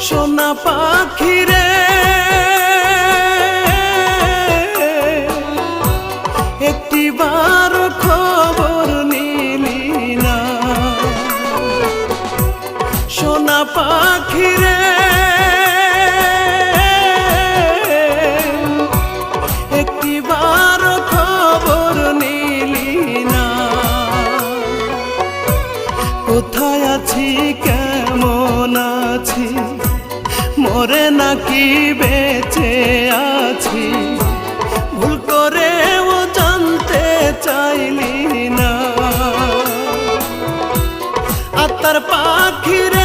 সোনা পাখিরে একটিবার খবর নিলি না। সোনা পাখিরে একটিবার খবর নিলি না। কোথায় আছি কেমন আছি, মরে নাকি বেঁচে আছি, ভুল করেও জানতে চাইলি না। আত্মার পাখিরে